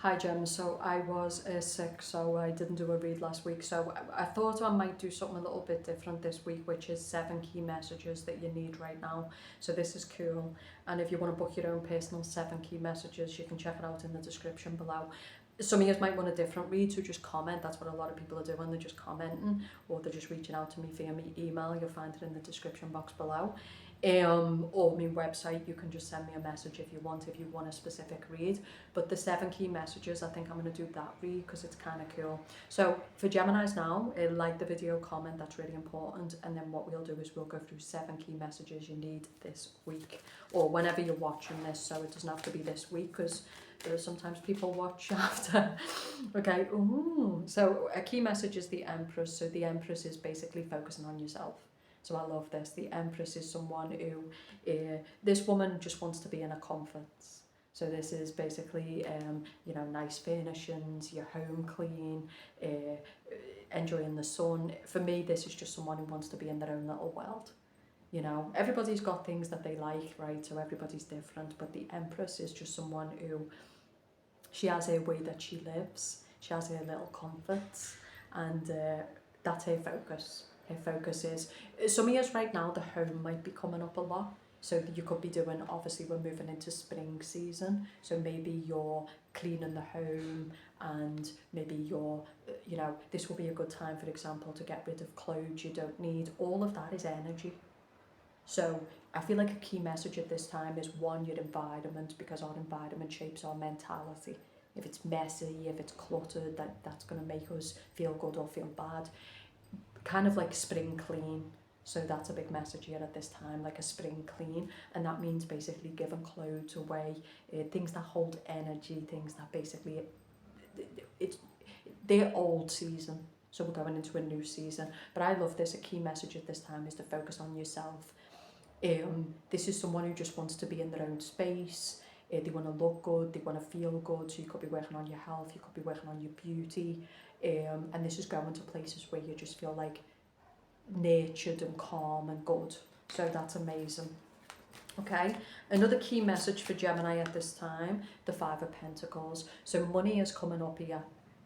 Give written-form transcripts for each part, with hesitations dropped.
Hi Jem, so I was sick, so I didn't do a read last week, so I thought I might do something a little bit different this week, which is 7 key messages that you need right now. So this is cool, and if you want to book your own personal 7 key messages, you can check it out in the description below. Some of you might want a different read, so just comment. That's what a lot of people are doing, they're just commenting, or they're just reaching out to me via my email. You'll find it in the description box below. Or my website, you can just send me a message if you want a specific read. But the 7 key messages, I think I'm going to do that read because it's kind of cool. So for Geminis now, like the video, comment, that's really important. And then what we'll do is we'll go through 7 key messages you need this week, or whenever you're watching this, so it doesn't have to be this week because there are sometimes people watch after. Okay, ooh. So a key message is the Empress. So the Empress is basically focusing on yourself. So I love this. The Empress is someone who, this woman just wants to be in a comfort. So this is basically, nice furnishings, your home clean, enjoying the sun. For me, this is just someone who wants to be in their own little world. You know, everybody's got things that they like, right? So everybody's different. But the Empress is just someone who, she has a way that she lives. She has her little comforts, and that's her focus. Her focus is, some years right now, the home might be coming up a lot. So you could be doing, obviously we're moving into spring season, so maybe you're cleaning the home, and maybe you're, this will be a good time, for example, to get rid of clothes you don't need. All of that is energy. So I feel like a key message at this time is, one, your environment, because our environment shapes our mentality. If it's messy, if it's cluttered, that's going to make us feel good or feel bad. Kind of like spring clean. So that's a big message here at this time, like a spring clean. And that means basically giving clothes away, things that hold energy, things that basically, they're old season. So we're going into a new season. But I love this. A key message at this time is to focus on yourself. This is someone who just wants to be in their own space. They want to look good, they want to feel good. So you could be working on your health, you could be working on your beauty. And this is going to places where you just feel like nurtured and calm and good. So that's amazing. Okay, another key message for Gemini at this time, the 5 of Pentacles. So money is coming up here.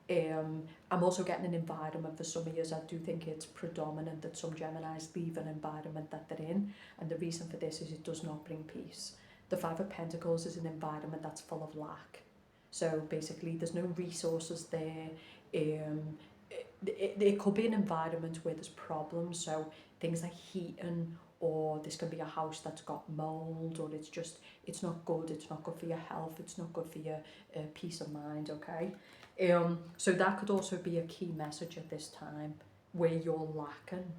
I'm also getting an environment for some of you. I do think it's predominant that some Geminis leave an environment that they're in, and the reason for this is it does not bring peace. The 5 of Pentacles is an environment that's full of lack. So basically there's no resources there. It could be an environment where there's problems, so things like heating, or this can be a house that's got mold, or it's not good. It's not good for your health, it's not good for your peace of mind. Okay, so that could also be a key message at this time, where you're lacking.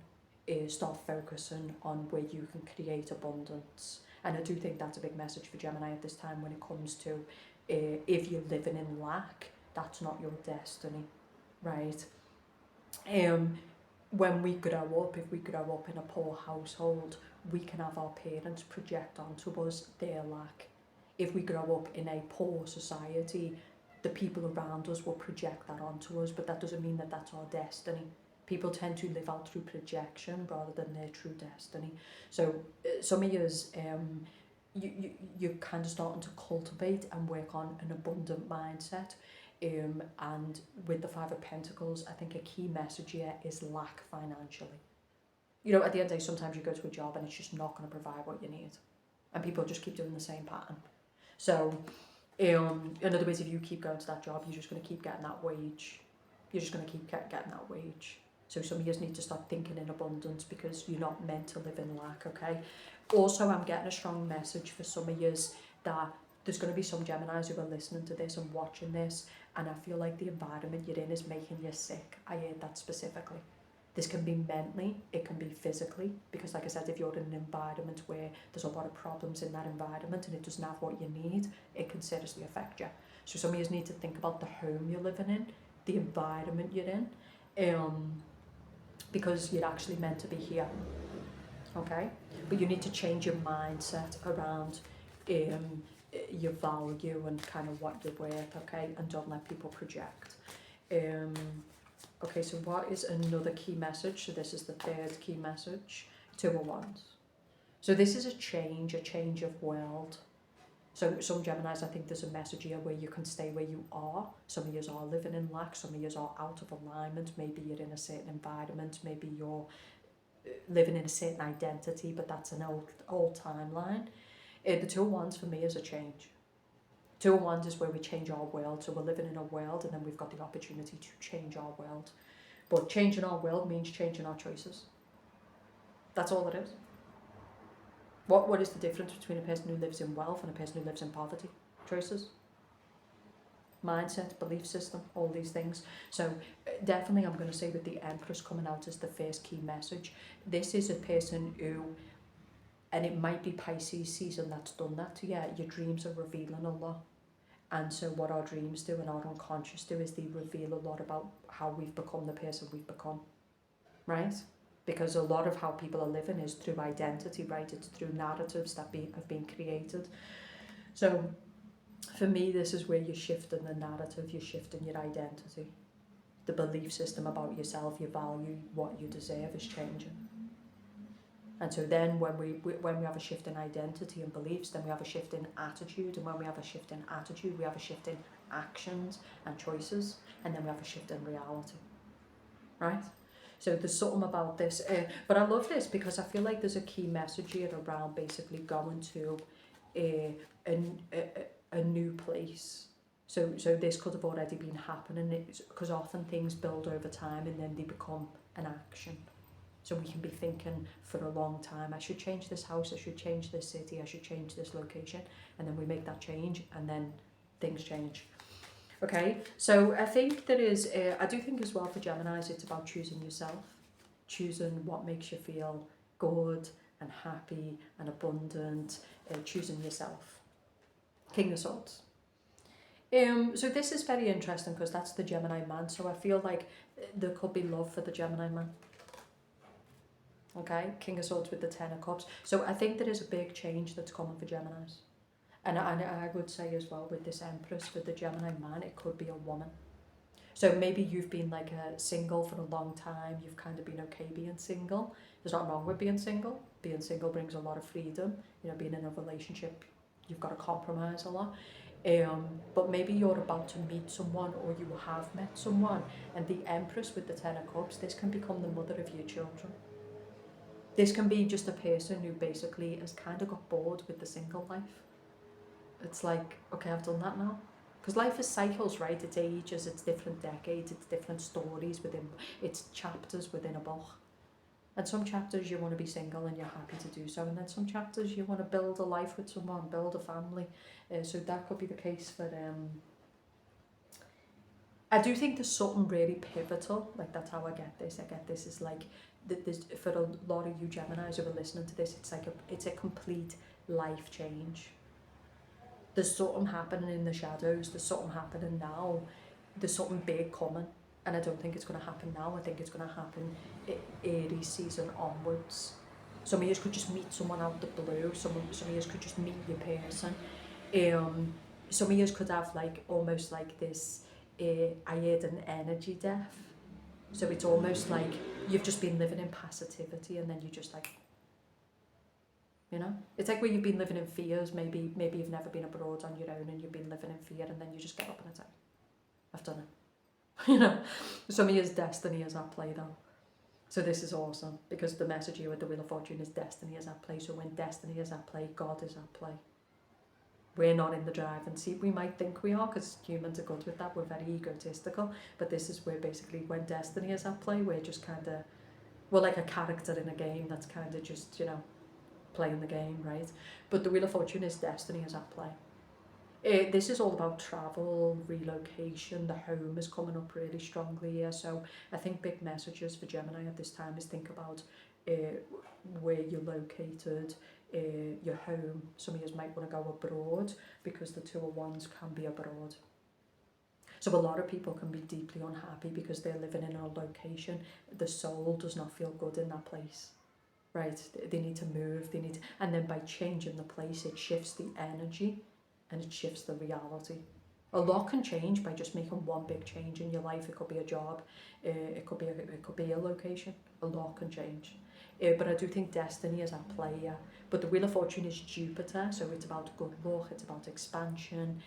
Start focusing on where you can create abundance. And I do think that's a big message for Gemini at this time when it comes to, if you're living in lack, that's not your destiny, right? When we grow up, if we grow up in a poor household, we can have our parents project onto us their lack. If we grow up in a poor society, the people around us will project that onto us, but that doesn't mean that that's our destiny. People tend to live out through projection rather than their true destiny. So some of yours, you're kind of starting to cultivate and work on an abundant mindset. And with the 5 of Pentacles, I think a key message here is lack financially. You know, at the end of the day, sometimes you go to a job and it's just not going to provide what you need. And people just keep doing the same pattern. So, in other words, if you keep going to that job, you're just going to keep getting that wage. You're just going to keep getting that wage. So some of you need to start thinking in abundance, because you're not meant to live in lack, okay? Also, I'm getting a strong message for some of you that there's going to be some Geminis who are listening to this and watching this, and I feel like the environment you're in is making you sick. I heard that specifically. This can be mentally, it can be physically, because like I said, if you're in an environment where there's a lot of problems in that environment and it doesn't have what you need, it can seriously affect you. So some of you need to think about the home you're living in, the environment you're in, because you're actually meant to be here, okay? But you need to change your mindset around your value and kind of what you're worth, okay? And don't let people project. Okay, so what is another key message? So this is the 3rd key message, 2 of Wands. So this is a change of world. So some Geminis, I think there's a message here where you can stay where you are. Some of you are living in lack, some of you are out of alignment. Maybe you're in a certain environment, maybe you're living in a certain identity, but that's an old timeline. The Two of Wands for me is a change. Two of Wands is where we change our world. So we're living in a world and then we've got the opportunity to change our world. But changing our world means changing our choices. That's all it is. What is the difference between a person who lives in wealth and a person who lives in poverty? Choices. Mindset, belief system, all these things. So definitely I'm going to say with the Empress coming out as the first key message, this is a person who, and it might be Pisces season that's done that to you, your dreams are revealing a lot. And so what our dreams do and our unconscious do is they reveal a lot about how we've become the person we've become, right? Because a lot of how people are living is through identity, right? It's through narratives that have been created. So for me, this is where you're shifting the narrative, you're shifting your identity. The belief system about yourself, your value, what you deserve is changing. And so then when we have a shift in identity and beliefs, then we have a shift in attitude. And when we have a shift in attitude, we have a shift in actions and choices. And then we have a shift in reality, right? So there's something about this. But I love this because I feel like there's a key message here around basically going to a new place. So this could have already been happening, because often things build over time and then they become an action. So we can be thinking for a long time, I should change this house, I should change this city, I should change this location, and then we make that change and then things change. Okay, so I think there is, I do think as well for Geminis, it's about choosing yourself, choosing what makes you feel good and happy and abundant, choosing yourself. King of Swords. So this is very interesting because that's the Gemini man, so I feel like there could be love for the Gemini man. Okay, King of Swords with the Ten of Cups. So I think there is a big change that's coming for Geminis. And I would say as well with this Empress, for the Gemini man, it could be a woman. So maybe you've been like a single for a long time, you've kind of been okay being single. There's nothing wrong with being single. Being single brings a lot of freedom. You know, being in a relationship, you've got to compromise a lot. But maybe you're about to meet someone or you have met someone, and the Empress with the Ten of Cups, this can become the mother of your children. This can be just a person who basically has kind of got bored with the single life. It's like, okay, I've done that now. Because life is cycles, right? It's ages, it's different decades, it's different stories within, it's chapters within a book. And some chapters you want to be single and you're happy to do so. And then some chapters you want to build a life with someone, build a family. So that could be the case for I do think there's something really pivotal. Like that's how I get this. I get this is like, for a lot of you Geminis who are listening to this, it's like it's a complete life change. There's something happening in the shadows, there's something happening now, there's something big coming, and I don't think it's going to happen now. I think it's going to happen Aries season onwards. Some of you could just meet someone out the blue, some of you could just meet your person. Some of you could have like almost like this, I heard an energy death. So it's almost like you've just been living in passivity and then you just like, you know, it's like where you've been living in fears. Maybe you've never been abroad on your own and you've been living in fear, and then you just get up and it's like, I've done it. You know, some of your destiny is at play though. So this is awesome because the message here with the Wheel of Fortune is destiny is at play. So when destiny is at play, God is at play. We're not in the driving seat. We might think we are because humans are good with that. We're very egotistical. But this is where basically when destiny is at play, we're just kind of, we're like a character in a game that's kind of just, you know, playing the game, right? But the Wheel of Fortune is destiny is at play. This is all about travel, relocation. The home is coming up really strongly here. So I think big messages for Gemini at this time is think about where you're located, your home. Some of you might want to go abroad because the Two of Wands can be abroad. So a lot of people can be deeply unhappy because they're living in a location. The soul does not feel good in that place, right? They need to move, and then by changing the place, it shifts the energy and it shifts the reality. A lot can change by just making one big change in your life. It could be a job, it could be a location. A lot can change. but I do think destiny is at play here. But the Wheel of Fortune is Jupiter, so it's about good luck, it's about expansion.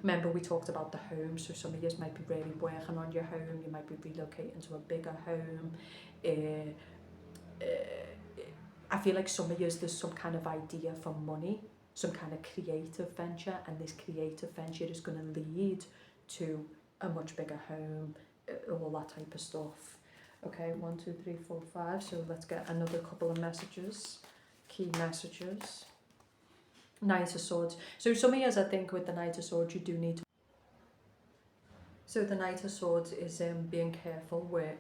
Remember we talked about the home, so some of you might be really working on your home, you might be relocating to a bigger home. I feel like some of you, there's some kind of idea for money, some kind of creative venture, and this creative venture is going to lead to a much bigger home, all that type of stuff. Okay, 1, 2, 3, 4, 5. So let's get another couple of messages, key messages. Knight of Swords. So some of you, I think, with the Knight of Swords, you do need to. So the Knight of Swords is being careful with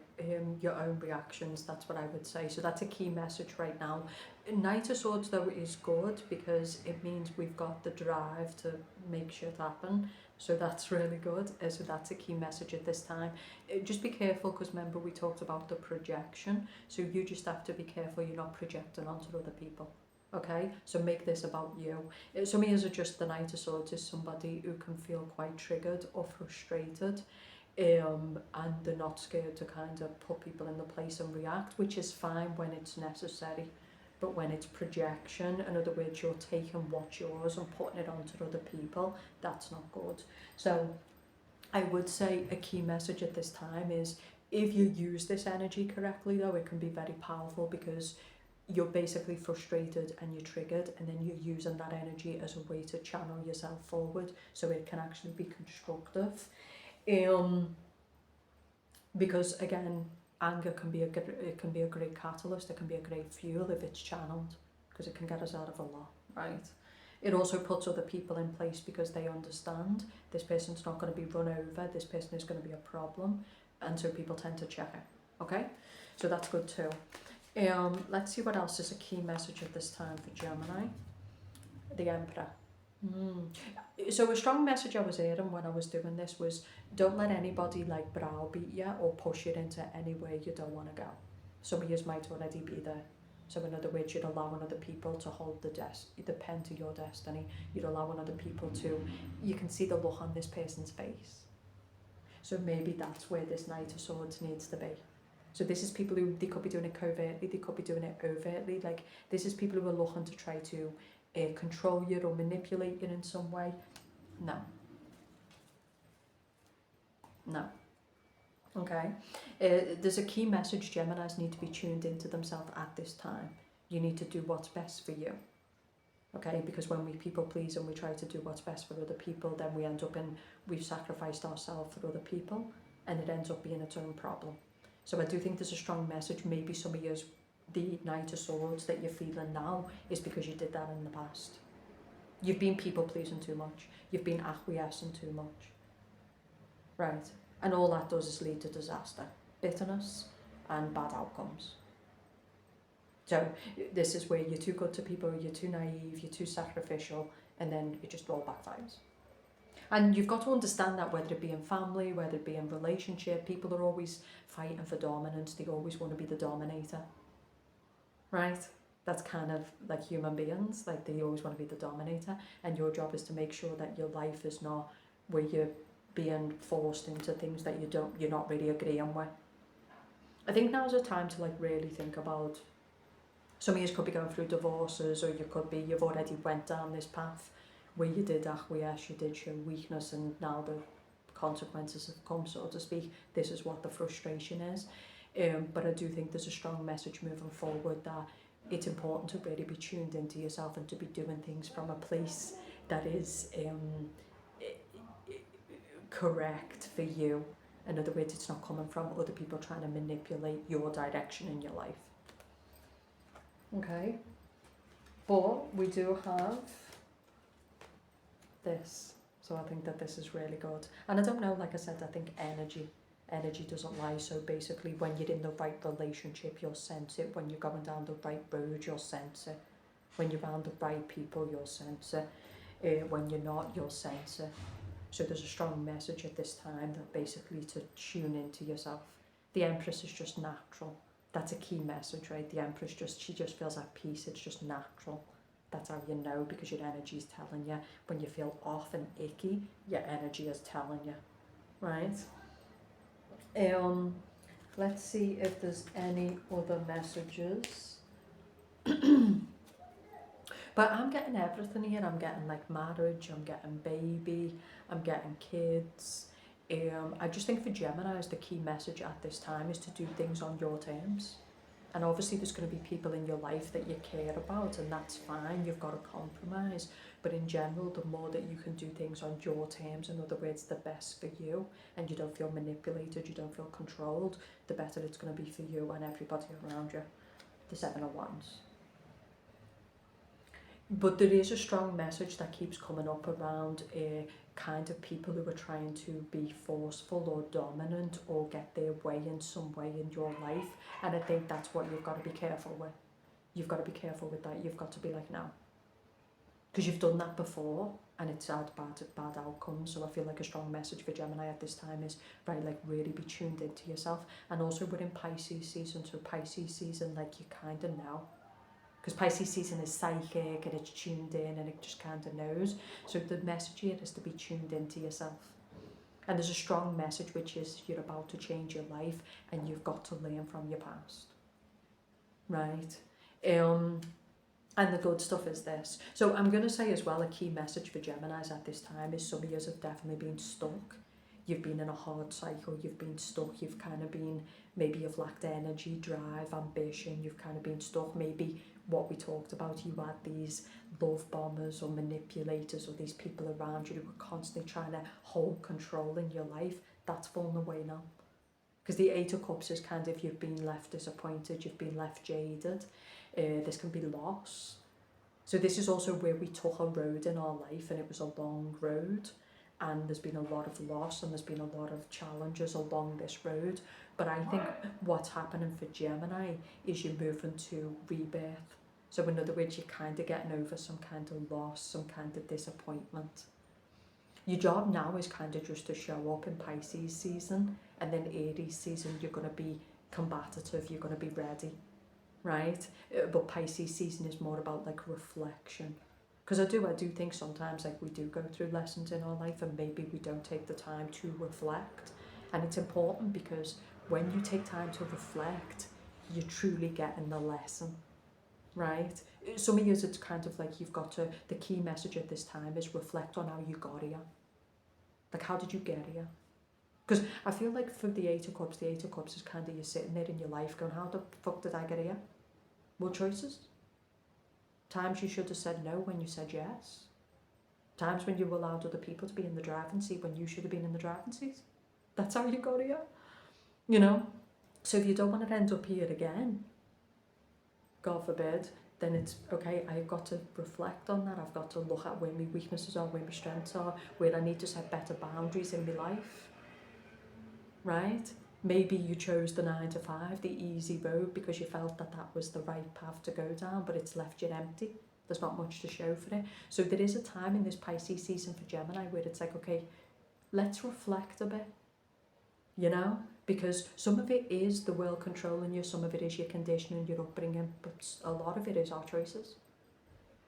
your own reactions. That's what I would say. So that's a key message right now. Knight of Swords, though, is good because it means we've got the drive to make shit happen. So that's really good. So that's a key message at this time. Just be careful, because remember we talked about the projection. So you just have to be careful you're not projecting onto other people. Okay, so make this about you. Some of you are just the Knight of Swords is somebody who can feel quite triggered or frustrated, and they're not scared to kind of put people in the place and react, which is fine when it's necessary. But when it's projection, in other words, you're taking what's yours and putting it onto other people, that's not good. So I would say a key message at this time is, if you use this energy correctly, though, it can be very powerful, because you're basically frustrated and you're triggered, and then you're using that energy as a way to channel yourself forward, so it can actually be constructive. Because again, anger can be a great catalyst, it can be a great fuel if it's channeled, because it can get us out of a lot, right? It also puts other people in place, because they understand this person's not going to be run over, this person is going to be a problem, and so people tend to check it. Okay, so that's good too. Let's see what else is a key message at this time for Gemini. The Emperor. So a strong message I was hearing when I was doing this was, don't let anybody like browbeat you or push you into anywhere you don't want to go. Some of you might already be there. So in other words, you're allowing other people to hold the pen to your destiny. You're allowing other people to, you can see the look on this person's face. So maybe that's where this Knight of Swords needs to be. So this is people who, they could be doing it covertly, they could be doing it overtly. Like, this is people who are looking to try to control you or manipulate you in some way. No. No. Okay. There's a key message. Geminis need to be tuned into themselves at this time. You need to do what's best for you. Okay, because when we people please and we try to do what's best for other people, then we end up we've sacrificed ourselves for other people, and it ends up being its own problem. So I do think there's a strong message. Maybe some of yours, the Knight of Swords that you're feeling now is because you did that in the past. You've been people pleasing too much. You've been acquiescing too much. Right. And all that does is lead to disaster, bitterness, and bad outcomes. So this is where you're too good to people, you're too naive, you're too sacrificial, and then it just all backfires. And you've got to understand that, whether it be in family, whether it be in relationship, people are always fighting for dominance. They always want to be the dominator, right? That's kind of like human beings, like they always want to be the dominator. And your job is to make sure that your life is not where you're being forced into things that you're not really agreeing with. I think now's a time to like really think about, some of you could be going through divorces, or you've already went down this path where you did acquiesce, you did show weakness, and now the consequences have come, so to speak. This is what the frustration is. But I do think there's a strong message moving forward that it's important to really be tuned into yourself and to be doing things from a place that is correct for you. In other words, it's not coming from other people trying to manipulate your direction in your life. Okay, but we do have this, so I think that this is really good. And I don't know, like I said, I think energy doesn't lie. So basically, when you're in the right relationship, you'll sense it. When you're going down the right road, you'll sense it. When you're around the right people, you'll sense it. When you're not, you'll sense it. So there's a strong message at this time that basically to tune into yourself. The Empress is just natural. That's a key message, right? The Empress she just feels at peace. It's just natural. That's how you know, because your energy is telling you. When you feel off and icky, your energy is telling you, right? Let's see if there's any other messages. But I'm getting everything here. I'm getting like marriage, I'm getting baby, I'm getting kids. I just think for Geminis, the key message at this time is to do things on your terms. And obviously there's going to be people in your life that you care about, and that's fine, you've got to compromise. But in general, the more that you can do things on your terms, in other words, the best for you, and you don't feel manipulated, you don't feel controlled, the better it's going to be for you and everybody around you. The Seven of Wands. But there is a strong message that keeps coming up around kind of people who are trying to be forceful or dominant or get their way in some way in your life. And I think that's what you've got to be careful with. You've got to be careful with that. You've got to be like, no. Because you've done that before and it's had bad outcomes. So I feel like a strong message for Gemini at this time is, right, like really be tuned into yourself. And also we're in Pisces season, so Pisces season, like you kind of know. Because Pisces season is psychic and it's tuned in and it just kind of knows. So the message here is to be tuned into yourself. And there's a strong message which is you're about to change your life and you've got to learn from your past. Right? And the good stuff is this. So I'm going to say as well, a key message for Geminis at this time is some of you have definitely been stuck. You've been in a hard cycle, you've been stuck, you've kind of been, maybe you've lacked energy, drive, ambition, you've kind of been stuck. Maybe what we talked about, you had these love bombers or manipulators or these people around you who were constantly trying to hold control in your life. That's fallen away now. Because the Eight of Cups is kind of, you've been left disappointed, you've been left jaded. This can be loss. So this is also where we took a road in our life and it was a long road. And there's been a lot of loss and there's been a lot of challenges along this road. But I think what's happening for Gemini is you're moving to rebirth. So in other words, you're kind of getting over some kind of loss, some kind of disappointment. Your job now is kind of just to show up in Pisces season, and then Aries season, you're going to be combative, you're going to be ready, right? But Pisces season is more about like reflection. Because I do think sometimes like we do go through lessons in our life and maybe we don't take the time to reflect. And it's important because when you take time to reflect, you're truly getting the lesson, right? Some of you, it's kind of like you've got to, the key message at this time is reflect on how you got here. Like, how did you get here? Because I feel like for the Eight of Cups is kind of you sitting there in your life going, how the fuck did I get here? What choices? Times you should have said no when you said yes. Times when you allowed other people to be in the driving seat when you should have been in the driving seat. That's how you got here. You know? So if you don't want to end up here again, God forbid, then it's okay, I've got to reflect on that. I've got to look at where my weaknesses are, where my strengths are, where I need to set better boundaries in my life. Right? Maybe you chose the 9 to 5, the easy road, because you felt that that was the right path to go down, but it's left you empty. There's not much to show for it. So there is a time in this Pisces season for Gemini where it's like, okay, let's reflect a bit, you know? Because some of it is the world controlling you, some of it is your conditioning, your upbringing, but a lot of it is our choices.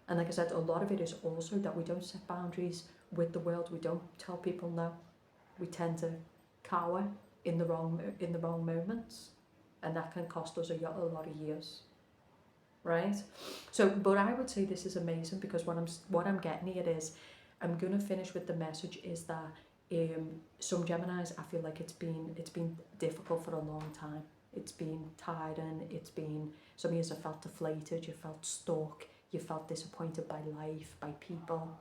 And like I said, a lot of it is also that we don't set boundaries with the world. We don't tell people no. We tend to cower in the wrong moments, and that can cost us a lot of years, right? So, but I would say this is amazing because what I'm getting here is, I'm gonna finish with the message is that some Geminis, I feel like it's been difficult for a long time. It's been tiring. It's been, some of you have felt deflated. You felt stuck. You felt disappointed by life, by people.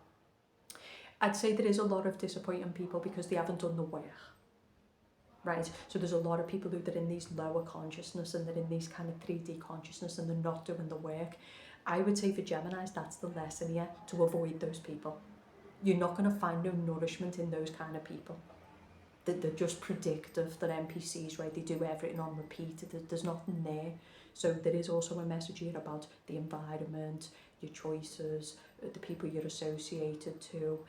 I'd say there is a lot of disappointing people because they haven't done the work. Right, so there's a lot of people who are in these lower consciousness and they're in these kind of 3D consciousness and they're not doing the work. I would say for Geminis, that's the lesson here, to avoid those people. You're not going to find no nourishment in those kind of people. They're just predictive, they're NPCs, right? They do everything on repeat, there's nothing there. So there is also a message here about the environment, your choices, the people you're associated to.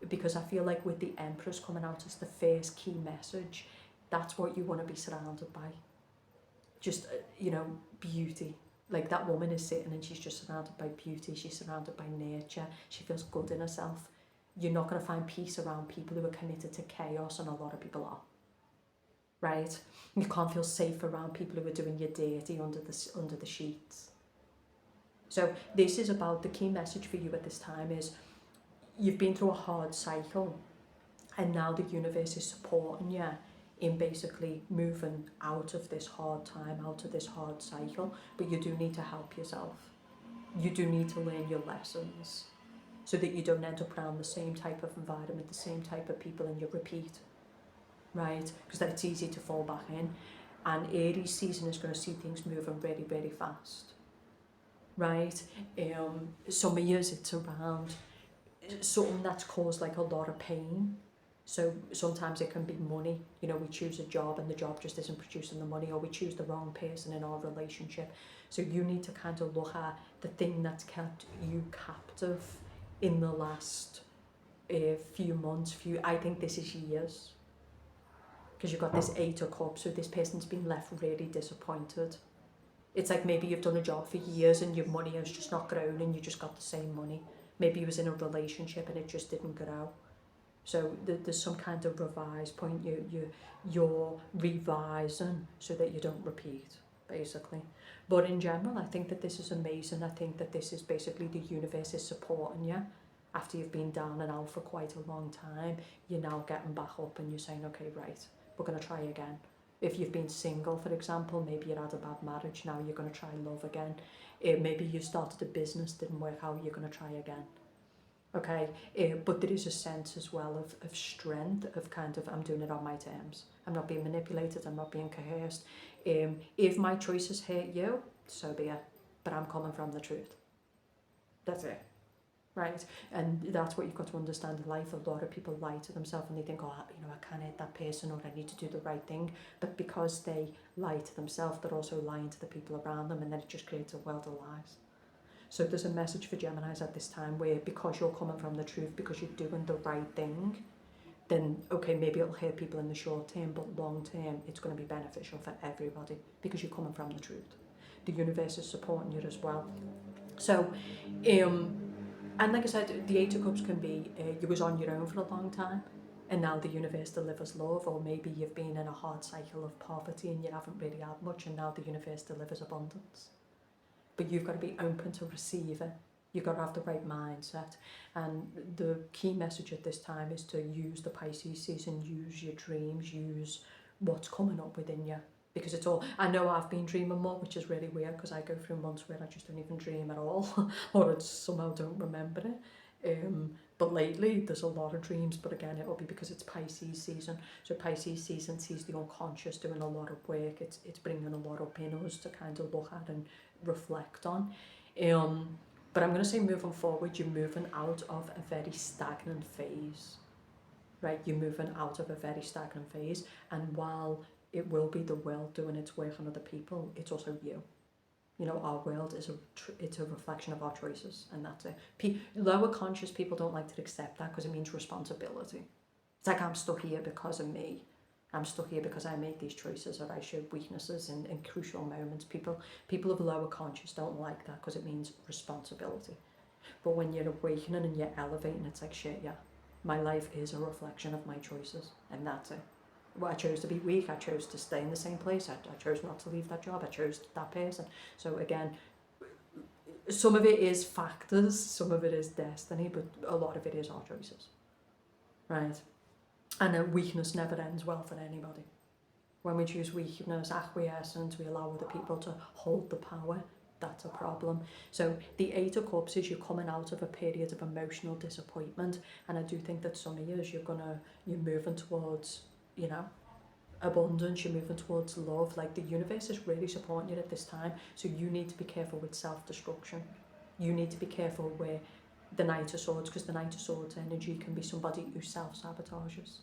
Because I feel like with the Empress coming out as the first key message, that's what you want to be surrounded by. Just, you know, beauty. Like that woman is sitting and she's just surrounded by beauty. She's surrounded by nature. She feels good in herself. You're not going to find peace around people who are committed to chaos, and a lot of people are. right? You can't feel safe around people who are doing you dirty under the sheets. So this is about, the key message for you at this time is, you've been through a hard cycle, and now the universe is supporting you in basically moving out of this hard time, out of this hard cycle. But you do need to help yourself. You do need to learn your lessons so that you don't end up around the same type of environment, the same type of people, and you repeat, right? Because then it's easy to fall back in. And Aries season is going to see things moving very, very fast, right? Some years it's around something that's caused like a lot of pain. So sometimes it can be money. You know, we choose a job and the job just isn't producing the money, or we choose the wrong person in our relationship. So you need to kind of look at the thing that's kept you captive in the last few months, I think this is years. Because you've got this 8 of Cups, so this person's been left really disappointed. It's like maybe you've done a job for years and your money has just not grown and you just got the same money. Maybe you was in a relationship and it just didn't grow. So there's some kind of revised point you're revising so that you don't repeat, basically. But in general, I think that this is amazing. I think that this is basically the universe is supporting you. After you've been down and out for quite a long time, you're now getting back up and you're saying, okay, right, we're going to try again. If you've been single, for example, maybe you had a bad marriage, now you're going to try love again. Maybe you started a business, didn't work out, you're going to try again. Okay, but there is a sense as well of strength, of kind of, I'm doing it on my terms. I'm not being manipulated, I'm not being coerced. If my choices hurt you, so be it. But I'm coming from the truth. That's it. Right, and that's what you've got to understand in life. A lot of people lie to themselves and they think, oh, you know, I can't hate that person, or I need to do the right thing. But because they lie to themselves, they're also lying to the people around them, and then it just creates a world of lies. So there's a message for Geminis at this time where, because you're coming from the truth, because you're doing the right thing, then okay, maybe it'll hurt people in the short term, but long term it's going to be beneficial for everybody because you're coming from the truth. The universe is supporting you as well. So and like I said, the 8 of Cups can be you was on your own for a long time and now the universe delivers love, or maybe you've been in a hard cycle of poverty and you haven't really had much and now the universe delivers abundance. But you've got to be open to receive it. You've got to have the right mindset. And the key message at this time is to use the Pisces season, use your dreams, use what's coming up within you. Because it's all, I know I've been dreaming more, which is really weird because I go through months where I just don't even dream at all or I somehow don't remember it. But lately there's a lot of dreams, but again it'll be because it's Pisces season. So Pisces season sees the unconscious doing a lot of work. It's bringing a lot up in us to kind of look at and reflect on. But I'm going to say moving forward, you're moving out of a very stagnant phase. Right, you're moving out of a very stagnant phase, and while it will be the world doing its work on other people, it's also you. You know, our world is it's a reflection of our choices, and that's it. Lower conscious people don't like to accept that because it means responsibility. It's like, I'm stuck here because of me. I'm stuck here because I made these choices, or I showed weaknesses in crucial moments. People of lower conscious don't like that because it means responsibility. But when you're awakening and you're elevating, it's like, shit, yeah, my life is a reflection of my choices, and that's it. Well, I chose to be weak, I chose to stay in the same place, I chose not to leave that job, I chose that person. So again, some of it is factors, some of it is destiny, but a lot of it is our choices, right? And weakness never ends well for anybody. When we choose weakness, acquiescence, we allow other people to hold the power, that's a problem. So the 8 of Cups is you're coming out of a period of emotional disappointment, and I do think that some of years you're moving towards, you know, abundance, you're moving towards love. Like, the universe is really supporting you at this time, so you need to be careful with self-destruction. You need to be careful with the Knight of Swords, because the Knight of Swords energy can be somebody who self-sabotages.